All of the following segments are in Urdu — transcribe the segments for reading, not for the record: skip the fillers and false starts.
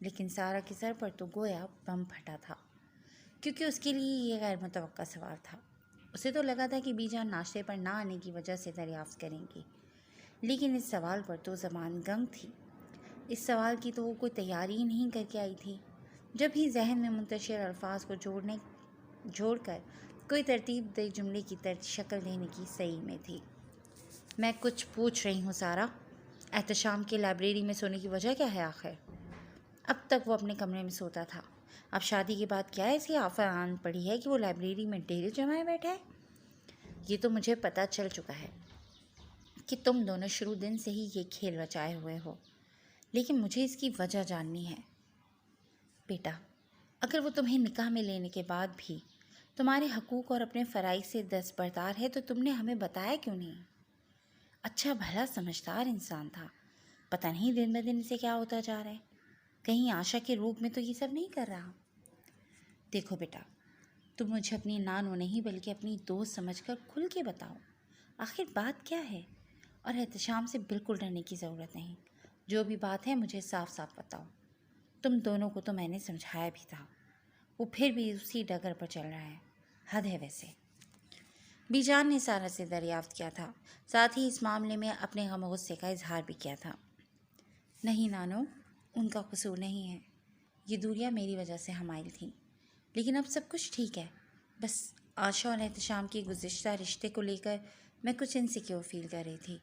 لیکن سارا کے سر پر تو گویا بم پھٹا تھا، کیونکہ اس کے لیے یہ غیر متوقع سوال تھا۔ اسے تو لگا تھا کہ بی جان ناشتے پر نہ آنے کی وجہ سے دریافت کریں گی، لیکن اس سوال پر تو زبان گنگ تھی۔ اس سوال کی تو وہ کوئی تیاری ہی نہیں کر کے آئی تھی۔ جب ہی ذہن میں منتشر الفاظ کو جوڑ کر کوئی ترتیب دے جملے کی شکل دینے کی صحیح میں تھی۔ میں کچھ پوچھ رہی ہوں سارا، احتشام کے لائبریری میں سونے کی وجہ کیا ہے آخر؟ اب تک وہ اپنے کمرے میں سوتا تھا، اب شادی کے بعد کیا ایسی آفت آن پڑی ہے کہ وہ لائبریری میں ڈیرے جمائے بیٹھا ہے؟ یہ تو مجھے پتہ چل چکا ہے کہ تم دونوں شروع دن سے ہی یہ کھیل رچائے ہوئے ہو، لیکن مجھے اس کی وجہ جاننی ہے۔ بیٹا، اگر وہ تمہیں نکاح میں لینے کے بعد بھی تمہارے حقوق اور اپنے فرائض سے دستبردار ہے تو تم نے ہمیں بتایا کیوں نہیں؟ اچھا بھلا سمجھدار انسان تھا، پتہ نہیں دن بہ دن اسے کیا ہوتا جا رہا ہے، کہیں آشا کے روپ میں تو یہ سب نہیں کر رہا۔ دیکھو بیٹا، تم مجھے اپنی نانو نہیں بلکہ اپنی دوست سمجھ کر کھل کے بتاؤ، آخر بات کیا ہے؟ اور احتشام سے بالکل ڈرنے کی ضرورت نہیں، جو بھی بات ہے مجھے صاف صاف بتاؤ۔ تم دونوں کو تو میں نے سمجھایا بھی تھا، وہ پھر بھی اسی ڈگر پر چل رہا ہے، حد ہے ویسے۔ بی جان نے سارا سے دریافت کیا تھا، ساتھ ہی اس معاملے میں اپنے غم و غصے کا اظہار بھی کیا تھا۔ نہیں نانو، ان کا قصور نہیں ہے، یہ دوریاں میری وجہ سے حمائل تھیں، لیکن اب سب کچھ ٹھیک ہے۔ بس آشا اور احتشام کے گزشتہ رشتے کو لے کر میں کچھ انسیکیور فیل کر رہی تھی،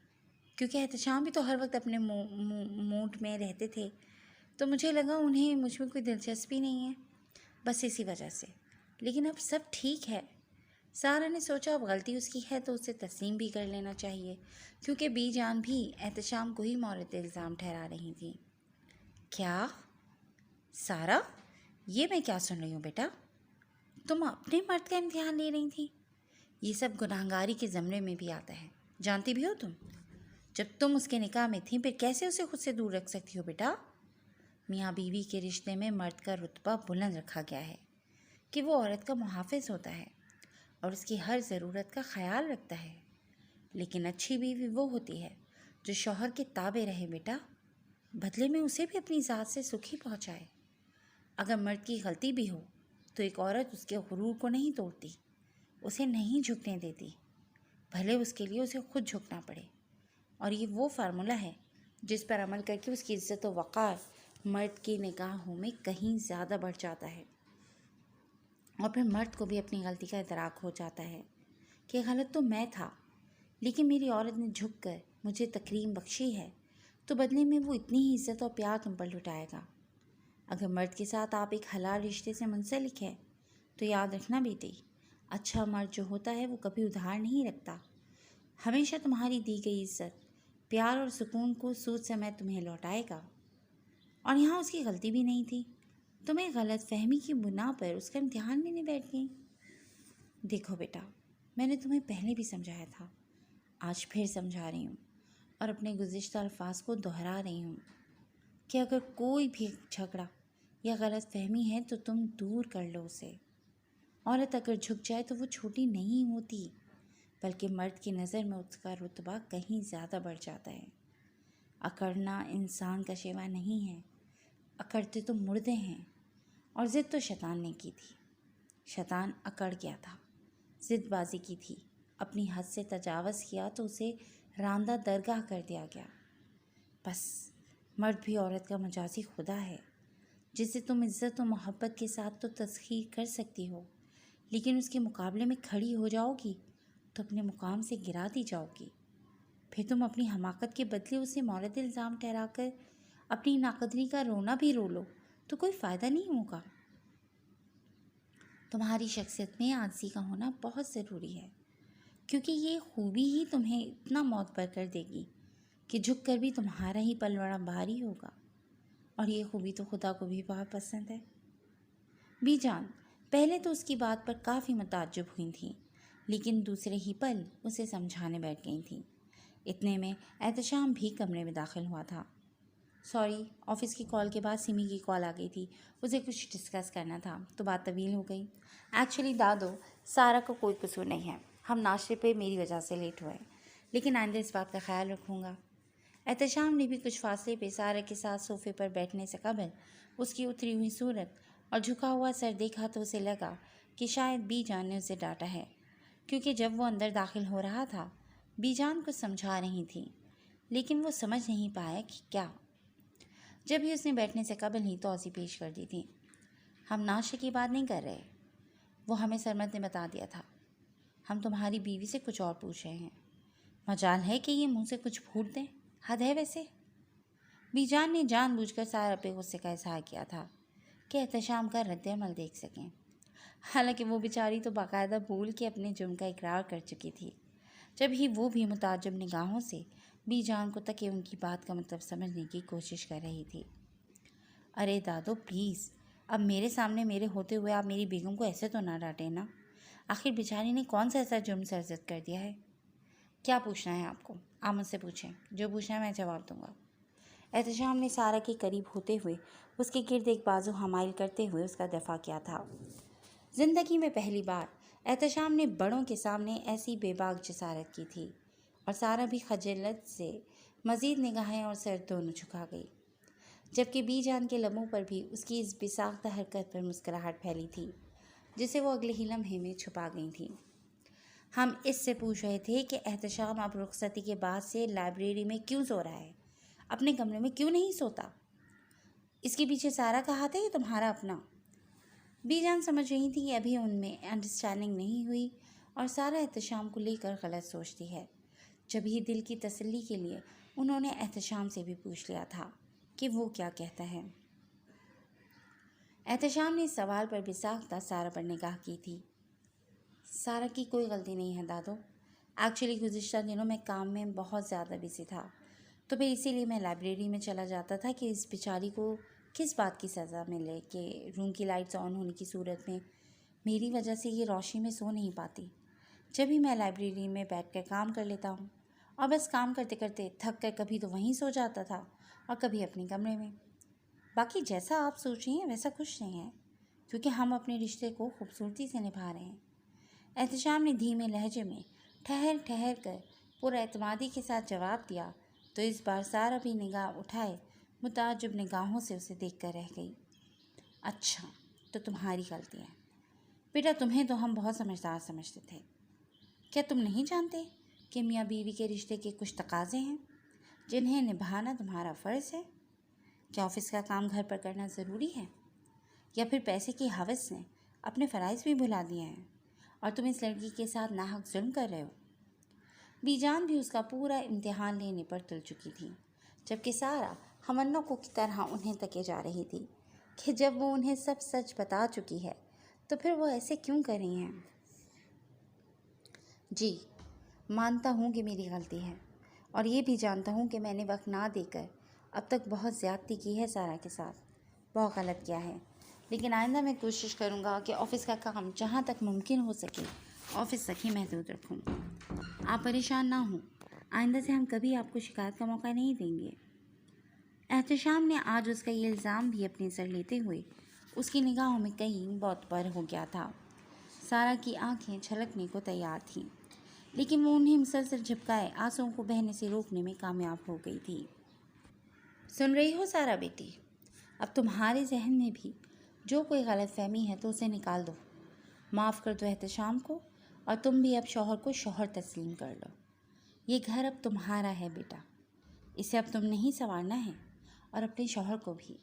کیونکہ احتشام بھی تو ہر وقت اپنے موڈ میں رہتے تھے، تو مجھے لگا انہیں مجھ میں کوئی دلچسپی نہیں ہے، بس اسی وجہ سے۔ لیکن اب سب ٹھیک ہے۔ سارا نے سوچا اب غلطی اس کی ہے تو اسے تسلیم بھی کر لینا چاہیے، کیونکہ بی جان بھی احتشام کو ہی مورد الزام ٹھہرا رہی تھی۔ کیا؟ سارا، یہ میں کیا سن رہی ہوں بیٹا؟ تم اپنے مرد کا امتحان لے رہی تھی؟ یہ سب گناہگاری کے زمرے میں بھی آتا ہے، جانتی بھی ہو تم؟ جب تم اس کے نکاح میں تھیں پھر کیسے اسے خود سے دور رکھ سکتی ہو بیٹا؟ میاں بیوی کے رشتے میں مرد کا رتبہ بلند رکھا گیا ہے کہ وہ عورت کا محافظ ہوتا ہے اور اس کی ہر ضرورت کا خیال رکھتا ہے، لیکن اچھی بیوی وہ ہوتی ہے جو شوہر کے تابع رہے بیٹا، بدلے میں اسے بھی اپنی ذات سے سکھی پہنچائے۔ اگر مرد کی غلطی بھی ہو تو ایک عورت اس کے غرور کو نہیں توڑتی، اسے نہیں جھکنے دیتی، بھلے اس کے لیے اسے خود جھکنا پڑے۔ اور یہ وہ فارمولا ہے جس پر عمل کر کے اس کی عزت و وقار مرد کی نگاہوں میں کہیں زیادہ بڑھ جاتا ہے، اور پھر مرد کو بھی اپنی غلطی کا ادراک ہو جاتا ہے کہ غلط تو میں تھا، لیکن میری عورت نے جھک کر مجھے تکریم بخشی ہے تو بدلے میں وہ اتنی ہی عزت اور پیار تم پر لٹائے گا۔ اگر مرد کے ساتھ آپ ایک حلال رشتے سے منسلک ہے تو یاد رکھنا بیٹی، اچھا مرد جو ہوتا ہے وہ کبھی ادھار نہیں رکھتا، ہمیشہ تمہاری دی گئی عزت، پیار اور سکون کو سود سمیت تمہیں لوٹائے گا۔ اور یہاں اس کی غلطی بھی نہیں تھی، تمہیں غلط فہمی کی بنا پر اس کا امتحان لینے بیٹھ گئی۔ دیکھو بیٹا، میں نے تمہیں پہلے بھی سمجھایا تھا، آج پھر سمجھا رہی ہوں اور اپنے گزشتہ الفاظ کو دہرا رہی ہوں کہ اگر کوئی بھی جھگڑا یا غلط فہمی ہے تو تم دور کر لو اسے۔ عورت اگر جھک جائے تو وہ چھوٹی نہیں ہوتی، بلکہ مرد کی نظر میں اس کا رتبہ کہیں زیادہ بڑھ جاتا ہے۔ اکڑنا انسان کا شیوا نہیں ہے، اکڑتے تو مردے ہیں۔ اور ضد تو شیطان نے کی تھی، شیطان اکڑ گیا تھا، ضد بازی کی تھی، اپنی حد سے تجاوز کیا تو اسے راندہ درگاہ کر دیا گیا۔ بس مرد بھی عورت کا مجازی خدا ہے، جسے تم عزت و محبت کے ساتھ تو تسخیر کر سکتی ہو، لیکن اس کے مقابلے میں کھڑی ہو جاؤ گی تو اپنے مقام سے گرا دی جاؤ گی۔ پھر تم اپنی حماقت کے بدلے اسے مورد الزام ٹھہرا کر اپنی ناقدری کا رونا بھی رو لو تو کوئی فائدہ نہیں ہوگا۔ تمہاری شخصیت میں عاجزی کا ہونا بہت ضروری ہے، کیونکہ یہ خوبی ہی تمہیں اتنا معتبر کر دے گی کہ جھک کر بھی تمہارا ہی پلڑا بھاری ہوگا، اور یہ خوبی تو خدا کو بھی بہت پسند ہے۔ بی جان پہلے تو اس کی بات پر کافی متعجب ہوئی تھیں، لیکن دوسرے ہی پل اسے سمجھانے بیٹھ گئی تھیں۔ اتنے میں احتشام بھی کمرے میں داخل ہوا تھا۔ سوری، آفس کی کال کے بعد سمی کی کال آ گئی تھی، اسے کچھ ڈسکس کرنا تھا تو بات طویل ہو گئی۔ ایکچولی دادو، سارا کا کوئی قصور نہیں ہے، ہم ناشتے پہ میری وجہ سے لیٹ ہوئے، لیکن آئندہ اس بات کا خیال رکھوں گا۔ احتشام نے بھی کچھ فاصلے پہ سارہ کے ساتھ صوفے پر بیٹھنے سے قبل اس کی اتری ہوئی صورت اور جھکا ہوا سر دیکھا تو اسے لگا کہ شاید بی جان نے اسے ڈانٹا ہے، کیونکہ جب وہ اندر داخل ہو رہا تھا بی جان کچھ سمجھا رہی تھی، لیکن وہ سمجھ نہیں پایا کہ کیا۔ جب ہی اس نے بیٹھنے سے قبل ہی توضیع پیش کر دی تھی۔ ہم ناشتے کی بات نہیں کر رہے، وہ ہمیں سرمد نے بتا دیا تھا، ہم تمہاری بیوی سے کچھ اور پوچھ رہے ہیں۔ مجال ہے کہ یہ منہ سے کچھ پھوٹ دیں، حد ہے ویسے۔ بی جان نے جان بوجھ کر سارہ پہ غصے کا اظہار کیا تھا کہ احتشام کا رد عمل دیکھ سکیں، حالانکہ وہ بیچاری تو باقاعدہ بھول کے اپنے جرم کا اقرار کر چکی تھی، جب ہی وہ بھی متعجب نگاہوں سے بی جان کو تکے ان کی بات کا مطلب سمجھنے کی کوشش کر رہی تھی۔ ارے دادو پلیز، اب میرے سامنے میرے ہوتے ہوئے آپ میری بیگم کو ایسے تو نہ ڈانٹیں نا، آخر بیچاری نے کون سا ایسا جرم سرزد کر دیا ہے؟ کیا پوچھنا ہے آپ کو؟ آپ مجھ سے پوچھیں، جو پوچھنا ہے میں جواب دوں گا۔ احتشام نے سارہ کے قریب ہوتے ہوئے اس کے گرد ایک بازو حمائل کرتے ہوئے اس کا دفاع کیا تھا۔ زندگی میں پہلی بار احتشام نے بڑوں کے سامنے ایسی بے باک جسارت کی تھی، اور سارہ بھی خجالت سے مزید نگاہیں اور سر دونوں جھکا گئی، جبکہ بی جان کے لبوں پر بھی اس کی اس بے ساختہ حرکت پر مسکراہٹ پھیلی تھی جسے وہ اگلے ہی لمحے میں چھپا گئی تھی۔ ہم اس سے پوچھ رہے تھے کہ احتشام اب رخصتی کے بعد سے لائبریری میں کیوں سو رہا ہے، اپنے کمرے میں کیوں نہیں سوتا؟ اس کے پیچھے سارہ کا ہاتھ ہے یا تمہارا اپنا؟ بی جان سمجھ رہی تھی کہ ابھی ان میں انڈرسٹینڈنگ نہیں ہوئی اور سارہ احتشام کو لے کر غلط سوچتی ہے، جب ہی دل کی تسلی کے لیے انہوں نے احتشام سے بھی پوچھ لیا تھا کہ وہ کیا کہتا ہے۔ احتشام نے اس سوال پر بے ساختہ سارہ پر نگاہ کی تھی۔ سارہ کی کوئی غلطی نہیں ہے دادو، ایکچولی گزشتہ دنوں میں کام میں بہت زیادہ بزی تھا، تو پھر اسی لیے میں لائبریری میں چلا جاتا تھا کہ اس بیچاری کو کس بات کی سزا ملے کہ روم کی لائٹس آن ہونے کی صورت میں میری وجہ سے یہ روشنی میں سو نہیں پاتی۔ جب بھی میں لائبریری میں بیٹھ کر کام کر لیتا ہوں اور بس کام کرتے کرتے تھک کر کبھی تو وہیں سو جاتا تھا اور کبھی اپنے کمرے میں۔ باقی جیسا آپ سوچ رہی ہیں ویسا کچھ نہیں ہے، کیونکہ ہم اپنے رشتے کو خوبصورتی سے نبھا رہے ہیں۔ احتشام نے دھیمے لہجے میں ٹھہر ٹھہر کر پر اعتمادی کے ساتھ جواب دیا، تو اس بار سارہ بھی نگاہ اٹھائے متعجب نگاہوں سے اسے دیکھ کر رہ گئی۔ اچھا، تو تمہاری غلطی ہے بیٹا، تمہیں تو ہم بہت سمجھدار سمجھتے تھے۔ کیا تم نہیں جانتے کہ میاں بیوی کے رشتے کے کچھ تقاضے ہیں جنہیں نبھانا تمہارا فرض ہے؟ کیا آفس کا کام گھر پر کرنا ضروری ہے، یا پھر پیسے کی ہوس نے اپنے فرائض بھی بھلا دیے ہیں اور تم اس لڑکی کے ساتھ ناحق ظلم کر رہے ہو؟ بی جان بھی اس کا پورا امتحان لینے پر تل چکی تھی، جبکہ سارہ ہمنوں کی طرح انہیں تکے جا رہی تھی کہ جب وہ انہیں سب سچ بتا چکی ہے تو پھر وہ ایسے کیوں کر رہی ہیں۔ جی مانتا ہوں کہ میری غلطی ہے، اور یہ بھی جانتا ہوں کہ میں نے وقت نہ دے کر اب تک بہت زیادتی کی ہے سارہ کے ساتھ، بہت غلط کیا ہے، لیکن آئندہ میں کوشش کروں گا کہ آفس کا کام جہاں تک ممکن ہو سکے آفس تک ہی محدود رکھوں۔ آپ پریشان نہ ہوں، آئندہ سے ہم کبھی آپ کو شکایت کا موقع نہیں دیں گے۔ احتشام نے آج اس کا یہ الزام بھی اپنے سر لیتے ہوئے اس کی نگاہوں میں کہیں بہت بر ہو گیا تھا۔ سارہ کی آنکھیں چھلکنے کو تیار تھیں، لیکن وہ انہیں مسلسل جھپکائے آنسوؤں کو بہنے سے روکنے میں کامیاب ہو گئی تھی۔ سن رہی ہو سارہ بیٹی، اب تمہارے ذہن میں بھی جو کوئی غلط فہمی ہے تو اسے نکال دو، معاف کر دو احتشام کو، اور تم بھی اب شوہر کو شوہر تسلیم کر لو۔ یہ گھر اب تمہارا ہے بیٹا، اسے اب تم نہیں سنوارنا ہے، اور اپنے شوہر کو بھی۔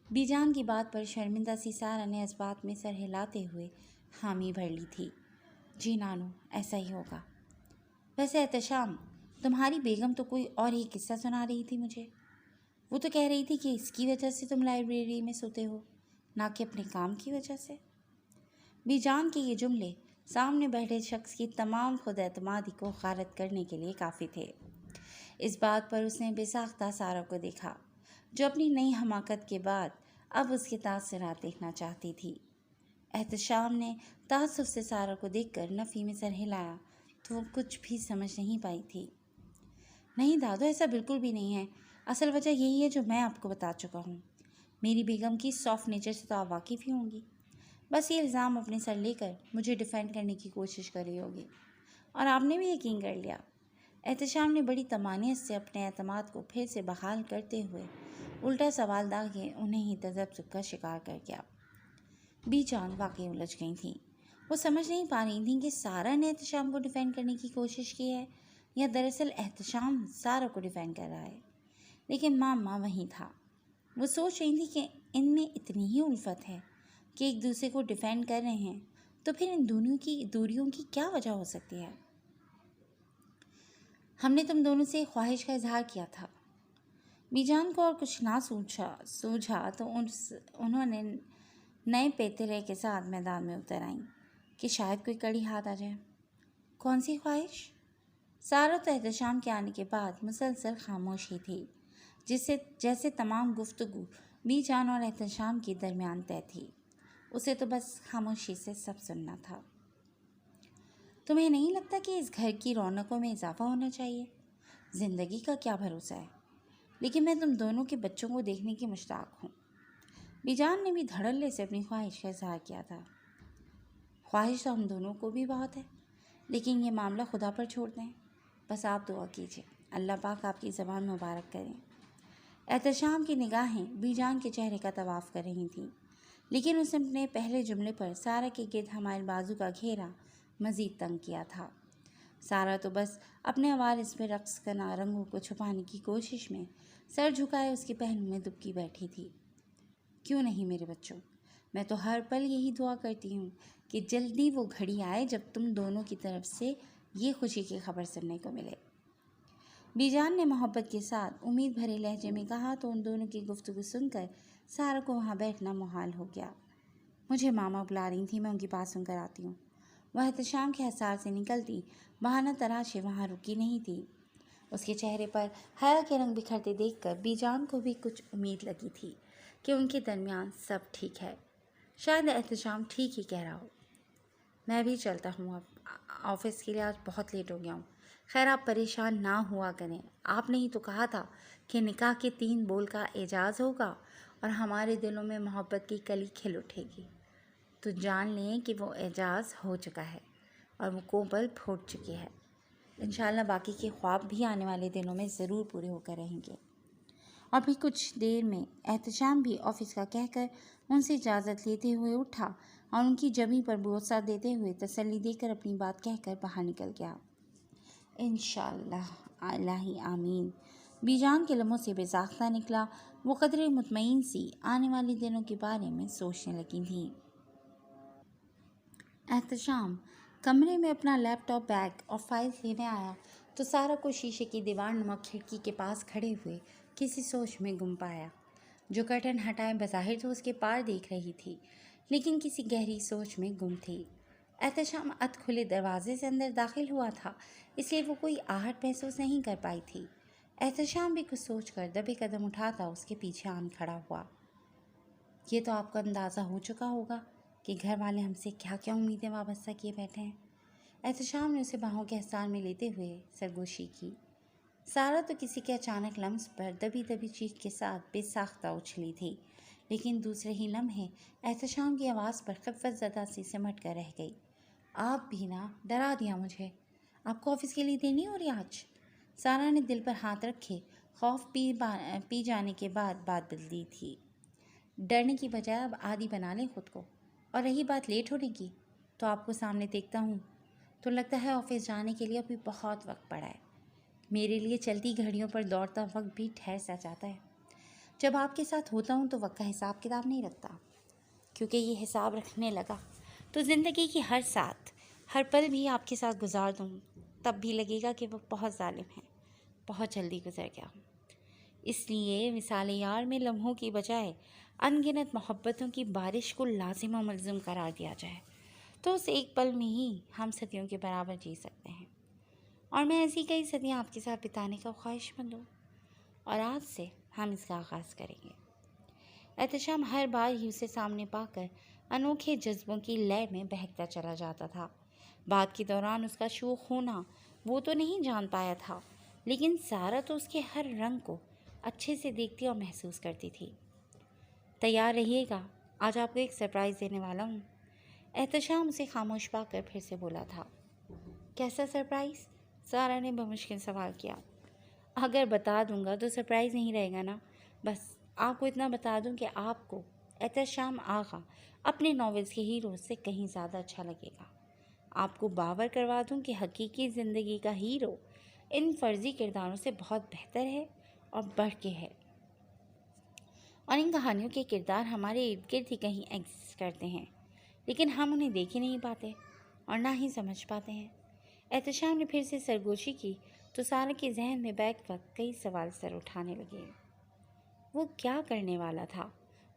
بی جان کی بات پر شرمندہ سی سارہ نے اس بات میں سر ہلاتے ہوئے حامی بھر لی تھی۔ جی نانو، ایسا ہی ہوگا۔ ویسے احتشام، تمہاری بیگم تو کوئی اور ہی قصہ سنا رہی تھی مجھے، وہ تو کہہ رہی تھی کہ اس کی وجہ سے تم لائبریری میں سوتے ہو، نہ کہ اپنے کام کی وجہ سے۔ بی جان کے یہ جملے سامنے بیٹھے شخص کی تمام خود اعتمادی کو غارت کرنے کے لیے کافی تھے۔ اس بات پر اس نے بے ساختہ سارہ کو دیکھا، جو اپنی نئی حماقت کے بعد اب اس کے تاثرات دیکھنا چاہتی تھی۔ احتشام نے تعصب سے سارہ کو دیکھ کر نفی میں سر ہلایا تو وہ کچھ بھی سمجھ نہیں پائی تھی۔ نہیں دادو، ایسا بالکل بھی نہیں ہے، اصل وجہ یہی ہے جو میں آپ کو بتا چکا ہوں۔ میری بیگم کی سافٹ نیچر سے تو آپ واقف ہی ہوں گی، بس یہ الزام اپنے سر لے کر مجھے ڈیفینڈ کرنے کی کوشش کر رہی ہوگی، اور آپ نے بھی یقین کر لیا۔ احتشام نے بڑی طمانینت سے اپنے اعتماد کو پھر سے بحال کرتے ہوئے الٹا سوال داغے انہیں ہی تذبذب کا شکار کر گیا۔ بی جان واقعی الجھ گئی تھیں۔ وہ سمجھ نہیں پا رہی تھیں کہ سارا نے احتشام کو ڈیفینڈ کرنے کی کوشش کی ہے یا دراصل احتشام سارا کو ڈیفینڈ کر رہا ہے، لیکن معمہ وہیں تھا۔ وہ سوچ رہی تھی کہ ان میں اتنی ہی الفت ہے کہ ایک دوسرے کو ڈیفینڈ کر رہے ہیں، تو پھر ان دونوں کی دوریوں کی کیا وجہ ہو سکتی ہے؟ ہم نے تم دونوں سے خواہش کا اظہار کیا تھا۔ بی جان کو اور کچھ نہ سوجھا تو انہوں نے نئے پیترے کے ساتھ میدان میں اتر آئیں کہ شاید کوئی کڑی ہاتھ آ جائے۔ کون سی خواہش؟ سارا تو احتشام کے آنے کے بعد مسلسل خاموش ہی تھی، جیسے تمام گفتگو بی جان اور احتشام کے درمیان طے تھی۔ اسے تو بس خاموشی سے سب سننا تھا۔ تمہیں نہیں لگتا کہ اس گھر کی رونقوں میں اضافہ ہونا چاہیے؟ زندگی کا کیا بھروسہ ہے، لیکن میں تم دونوں کے بچوں کو دیکھنے کی مشتاق ہوں۔ بی جان نے بھی دھڑلے سے اپنی خواہش کا اظہار کیا تھا۔ خواہش تو ہم دونوں کو بھی بہت ہے، لیکن یہ معاملہ خدا پر چھوڑ دیں۔ بس آپ دعا کیجیے، اللہ پاک آپ کی زبان مبارک کریں۔ احتشام کی نگاہیں بی جان کے چہرے کا طواف کر رہی تھیں، لیکن اس نے اپنے پہلے جملے پر سارا کے گرد ہمارے بازو کا گھیرا مزید تنگ کیا تھا۔ سارا تو بس اپنے عوارض پہ رقص کرنا رنگوں کو چھپانے کی کوشش میں سر جھکائے اس کے پہلو میں دبکی بیٹھی تھی۔ کیوں نہیں میرے بچوں، میں تو ہر پل یہی دعا کرتی ہوں کہ جلدی وہ گھڑی آئے جب تم دونوں کی طرف سے یہ خوشی کی خبر سننے کو ملے۔ بی جان نے محبت کے ساتھ امید بھرے لہجے میں کہا تو ان دونوں کی گفتگو سن کر سارا کو وہاں بیٹھنا محال ہو گیا۔ مجھے ماما بلا رہی تھی، میں ان کی بات سن کر آتی ہوں۔ وہ احتشام کے حصار سے نکلتی بہانہ تراشے وہاں رکی نہیں تھی۔ اس کے چہرے پر حیا کے رنگ بکھرتے دیکھ کر بی جان کو بھی کچھ امید لگی تھی کہ ان کے درمیان سب ٹھیک ہے۔ شاید احتشام ٹھیک ہی کہہ رہا ہو۔ میں بھی چلتا ہوں، اب آفس کے لیے آج بہت لیٹ ہو گیا ہوں۔ خیر آپ پریشان نہ ہوا کریں، آپ نے ہی تو کہا تھا کہ نکاح کے 3 بول کا اعزاز ہوگا اور ہمارے دلوں میں محبت کی کلی کھل اٹھے گی۔ تو جان لیں کہ وہ اعزاز ہو چکا ہے اور وہ کوبل پھوٹ چکی ہے۔ انشاءاللہ باقی کے خواب بھی آنے والے دنوں میں ضرور پورے ہو کر رہیں گے۔ اور پھر کچھ دیر میں احتشام بھی آفس کا کہہ کر ان سے اجازت لیتے ہوئے اٹھا اور ان کی جبیں پر بوسہ دیتے ہوئے تسلی دے کر اپنی بات کہہ کر باہر نکل گیا۔ انشاءاللہ الہی آمین، بی جان کے لبوں سے بے ساختہ نکلا۔ وہ قدرے مطمئن سی آنے والے دنوں کے بارے میں سوچنے لگی تھیں۔ احتشام کمرے میں اپنا لیپ ٹاپ، بیگ اور فائلز لینے آیا تو سارا کو شیشے کی دیوار نما کھڑکی کے پاس کھڑے ہوئے کسی سوچ میں گم پایا۔ جو کرٹن ہٹائے بظاہر تو اس کے پار دیکھ رہی تھی، لیکن کسی گہری سوچ میں گم تھی۔ احتشام ات کھلے دروازے سے اندر داخل ہوا تھا، اس لیے وہ کوئی آہٹ محسوس نہیں کر پائی تھی۔ احتشام بھی کچھ سوچ کر دبے قدم اٹھاتا اس کے پیچھے آن کھڑا ہوا۔ یہ تو آپ کو اندازہ ہو چکا ہوگا کہ گھر والے ہم سے کیا کیا امیدیں وابستہ کیے بیٹھے ہیں۔ احتشام نے اسے باہوں کے حصار میں لیتے ہوئے سرگوشی کی۔ سارا تو کسی کے اچانک لمس پر دبی دبی چیخ کے ساتھ بے ساختہ اچھلی تھی، لیکن دوسرے ہی لمحے احتشام کی آواز پر خفت زدہ سی سمٹ کر رہ گئی۔ آپ بھی نا ڈرا دیا مجھے۔ آپ کو آفس کے لیے دیر نہیں ہو رہی آج؟ سارا نے دل پر ہاتھ رکھے خوف پی جانے کے بعد بات بدلی تھی۔ ڈرنے کی بجائے اب عادی بنا لیں خود کو۔ اور رہی بات لیٹ ہونے کی، تو آپ کو سامنے دیکھتا ہوں تو لگتا ہے آفس جانے کے لیے ابھی بہت وقت پڑا ہے۔ میرے لیے چلتی گھڑیوں پر دوڑتا وقت بھی ٹھہر سا جاتا ہے۔ جب آپ کے ساتھ ہوتا ہوں تو وقت کا حساب کتاب نہیں رکھتا، کیونکہ یہ حساب رکھنے لگا تو زندگی کی ہر ساتھ ہر پل بھی آپ کے ساتھ گزار دوں تب بھی لگے گا کہ وہ بہت ظالم ہے، بہت جلدی گزر گیا۔ اس لیے مثال یار میں لمحوں کی بجائے ان گنت محبتوں کی بارش کو لازم و ملزم قرار دیا جائے تو اس ایک پل میں ہی ہم صدیوں کے برابر جی سکتے ہیں، اور میں ایسی کئی صدیاں آپ کے ساتھ بتانے کا خواہش مند ہوں، اور آج سے ہم اس کا آغاز کریں گے۔ احتشام ہر بار ہی اسے سامنے پا کر انوکھے جذبوں کی لے میں بہکتا چلا جاتا تھا۔ بات کے دوران اس کا شوخ ہونا وہ تو نہیں جان پایا تھا، لیکن سارا تو اس کے ہر رنگ کو اچھے سے دیکھتی اور محسوس کرتی تھی۔ تیار رہیے گا، آج آپ کو ایک سرپرائز دینے والا ہوں۔ احتشام اسے خاموش پا کر پھر سے بولا تھا۔ کیسا سرپرائز؟ سارا نے بمشکل سوال کیا۔ اگر بتا دوں گا تو سرپرائز نہیں رہے گا نا؟ بس آپ کو اتنا بتا دوں کہ آپ کو احتشام آغا اپنے ناولز کے ہیرو سے کہیں زیادہ اچھا لگے گا۔ آپ کو باور کروا دوں کہ حقیقی زندگی کا ہیرو ان فرضی کرداروں سے بہت بہتر ہے اور بڑھ کے ہے، اور ان کہانیوں کے کردار ہمارے ارد گرد ہی کہیں ایگزسٹ کرتے ہیں، لیکن ہم انہیں دیکھ ہی نہیں پاتے اور نہ ہی سمجھ پاتے ہیں۔ احتشام نے پھر سے سرگوشی کی تو سارا کے ذہن میں بیک وقت کئی سوال سر اٹھانے لگے۔ وہ کیا کرنے والا تھا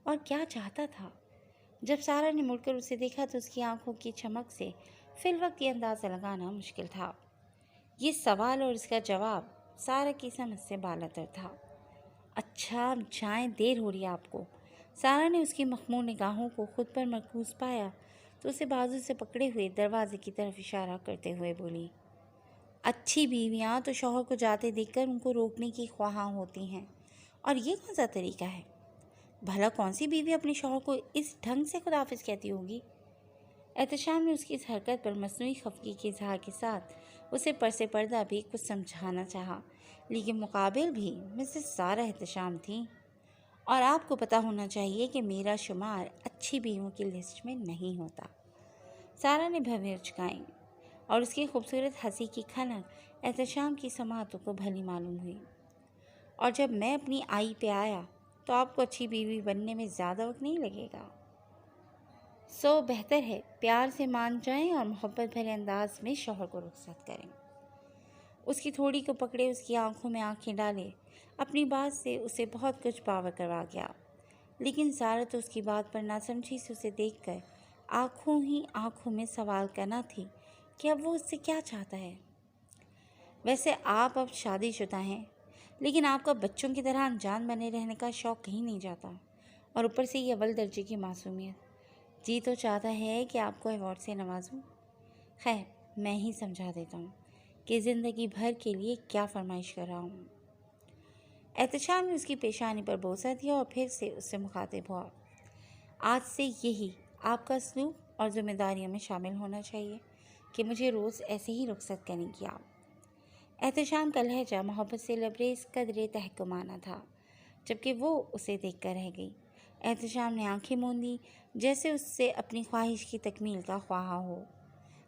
اور کیا چاہتا تھا؟ جب سارا نے مڑ کر اسے دیکھا تو اس کی آنکھوں کی چمک سے فی الوقت یہ اندازہ لگانا مشکل تھا۔ یہ سوال اور اس کا جواب سارا کی سمجھ سے بالاتر تھا۔ اچھا جائیں، دیر ہو رہی ہے آپ کو۔ سارا نے اس کی مخمور نگاہوں کو خود پر مرکوز پایا تو اسے بازو سے پکڑے ہوئے دروازے کی طرف اشارہ کرتے ہوئے بولی، اچھی بیویاں تو شوہر کو جاتے دیکھ کر ان کو روکنے کی خواہاں ہوتی ہیں، اور یہ کون سا طریقہ ہے؟ بھلا کون سی بیوی اپنے شوہر کو اس ڈھنگ سے خداحافظ کہتی ہوگی؟ احتشام نے اس کی اس حرکت پر مصنوعی خفگی کے اظہار کے ساتھ اسے پرسے پردہ بھی کچھ سمجھانا چاہا، لیکن مقابل بھی مسز سارا احتشام تھیں، اور آپ کو پتہ ہونا چاہیے کہ میرا شمار اچھی بیویوں کی لسٹ میں نہیں ہوتا۔ سارا نے بھویں اچکائیں اور اس کی خوبصورت ہنسی کی کھنک احتشام کی سماعتوں کو بھلی معلوم ہوئی۔ اور جب میں اپنی آئی پہ آیا تو آپ کو اچھی بیوی بننے میں زیادہ وقت نہیں لگے گا، سو بہتر ہے پیار سے مان جائیں اور محبت بھرے انداز میں شوہر کو رخصت کریں۔ اس کی تھوڑی کو پکڑے اس کی آنکھوں میں آنکھیں ڈالے اپنی بات سے اسے بہت کچھ باور کروا گیا، لیکن سارا تو اس کی بات پر ناسمجھی سے اسے دیکھ کر آنکھوں ہی آنکھوں میں سوال کرنا تھی کہ اب وہ اس سے کیا چاہتا ہے۔ ویسے آپ اب شادی شدہ ہیں، لیکن آپ کا بچوں کی طرح انجان بنے رہنے کا شوق کہیں نہیں جاتا، اور اوپر سے یہ اول درجے کی معصومیت۔ جی تو چاہتا ہے کہ آپ کو ایوارڈ سے نوازوں۔ خیر، میں ہی سمجھا دیتا ہوں کہ زندگی بھر کے لیے کیا فرمائش کر رہا ہوں۔ احتشام نے اس کی پیشانی پر بوسہ دیا اور پھر سے اس سے مخاطب ہوا، آج سے یہی آپ کا اسلوب اور ذمہ داریوں میں شامل ہونا چاہیے کہ مجھے روز ایسے ہی رخصت کریں گی آپ۔ احتشام کا لہجہ محبت سے لبریز قدرے تحکمانہ تھا، جبکہ وہ اسے دیکھ کر رہ گئی۔ احتشام نے آنکھیں موندی جیسے اس سے اپنی خواہش کی تکمیل کا خواہاں ہو۔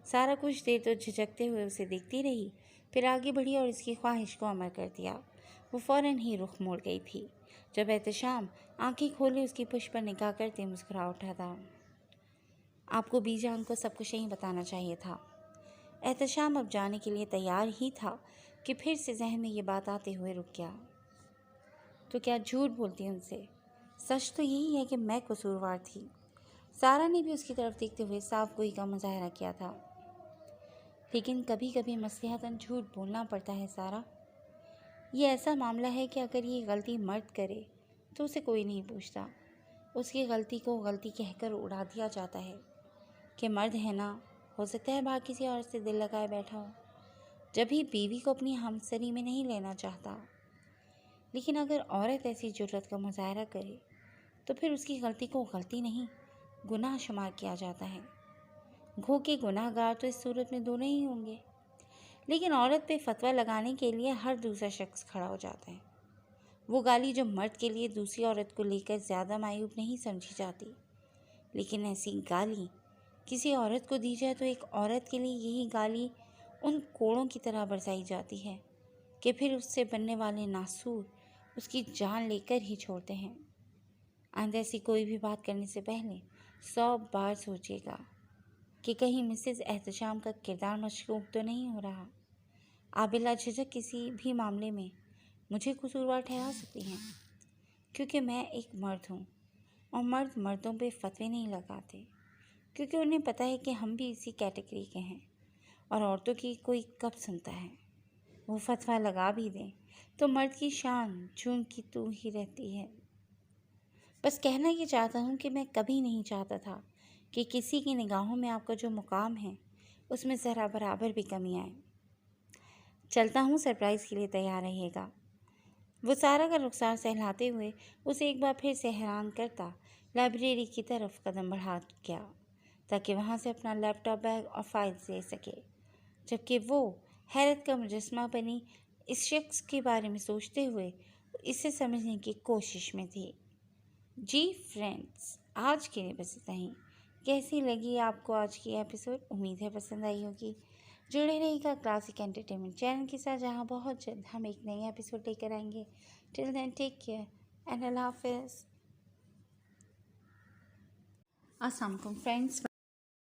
سارا کچھ دیر تو جھجکتے ہوئے اسے دیکھتی رہی، پھر آگے بڑھی اور اس کی خواہش کو عمل کر دیا۔ وہ فوراً ہی رخ موڑ گئی تھی جب احتشام آنکھیں کھولے اس کی پشت پر نگاہ کرتے مسکرا اٹھا تھا۔ آپ کو بی جان کو سب کچھ نہیں بتانا چاہیے تھا۔ احتشام اب جانے کے لیے تیار ہی تھا کہ پھر سے ذہن میں یہ بات آتے ہوئے رک گیا، تو کیا جھوٹ بولتی ان سے؟ سچ تو یہی ہے کہ میں قصوروار تھی۔ سارا نے بھی اس کی طرف دیکھتے ہوئے صاف گوئی کا مظاہرہ کیا تھا، لیکن کبھی کبھی مصلحتاً جھوٹ بولنا پڑتا ہے سارا۔ یہ ایسا معاملہ ہے کہ اگر یہ غلطی مرد کرے تو اسے کوئی نہیں پوچھتا، اس کی غلطی کو غلطی کہہ کر اڑا دیا جاتا ہے کہ مرد ہے نا، ہو سکتا ہے باہر کسی عورت سے دل لگائے بیٹھا ہو، جب ہی بیوی کو اپنی ہمسری میں نہیں لینا چاہتا۔ لیکن اگر عورت ایسی جرأت کا مظاہرہ کرے تو پھر اس کی غلطی کو غلطی نہیں، گناہ شمار کیا جاتا ہے۔ گھو کے گناہ گار تو اس صورت میں دونوں ہی ہوں گے، لیکن عورت پہ فتویٰ لگانے کے لیے ہر دوسرا شخص کھڑا ہو جاتا ہے۔ وہ گالی جو مرد کے لیے دوسری عورت کو لے کر زیادہ معیوب نہیں سمجھی جاتی، لیکن ایسی گالی کسی عورت کو دی جائے تو ایک عورت کے لیے یہی گالی ان کوڑوں کی طرح برسائی جاتی ہے کہ پھر اس سے بننے والے ناسور اس کی جان لے کر ہی چھوڑتے ہیں۔ آئندہ ایسی کوئی بھی بات کرنے سے پہلے 100 بار سوچے گا کہ کہیں مسز احتشام کا کردار مشکوک تو نہیں ہو رہا۔ آپ بلا جھجک کسی بھی معاملے میں مجھے قصوروار ٹھہرا سکتی ہیں، کیونکہ میں ایک مرد ہوں، اور مرد مردوں پہ فتوے نہیں لگاتے، کیونکہ انہیں پتہ ہے کہ ہم بھی اسی کیٹیگری کے ہیں، اور عورتوں کی کوئی کب سنتا ہے۔ وہ فتویٰ لگا بھی دیں تو مرد کی شان جون کی تو ہی رہتی ہے۔ بس کہنا یہ چاہتا ہوں کہ میں کبھی نہیں چاہتا تھا کہ کسی کی نگاہوں میں آپ کا جو مقام ہے اس میں ذرا برابر بھی کمی آئے۔ چلتا ہوں، سرپرائز کے لیے تیار رہیے گا۔ وہ سارا کا رخسار سہلاتے ہوئے اسے ایک بار پھر سے حیران کرتا لائبریری کی طرف قدم بڑھا گیا تاکہ وہاں سے اپنا لیپ ٹاپ بیگ اور فائلز لے سکے، جبکہ وہ حیرت کا مجسمہ بنی اس شخص کے بارے میں سوچتے ہوئے اسے سمجھنے کی کوشش میں تھی۔ جی فرینڈز، آج کے لیے بس اتنا ہی۔ کیسی لگی آپ کو آج کی ایپیسوڈ؟ امید ہے پسند آئی ہوگی۔ جڑے رہے گا کلاسک انٹرٹینمنٹ چینل کے ساتھ، جہاں بہت جلد ہم ایک نئی ایپیسوڈ لے کر آئیں گے۔ ٹل دین ٹیک کیئر اینڈ اللہ حافظ۔ السلام علیکم فرینڈز۔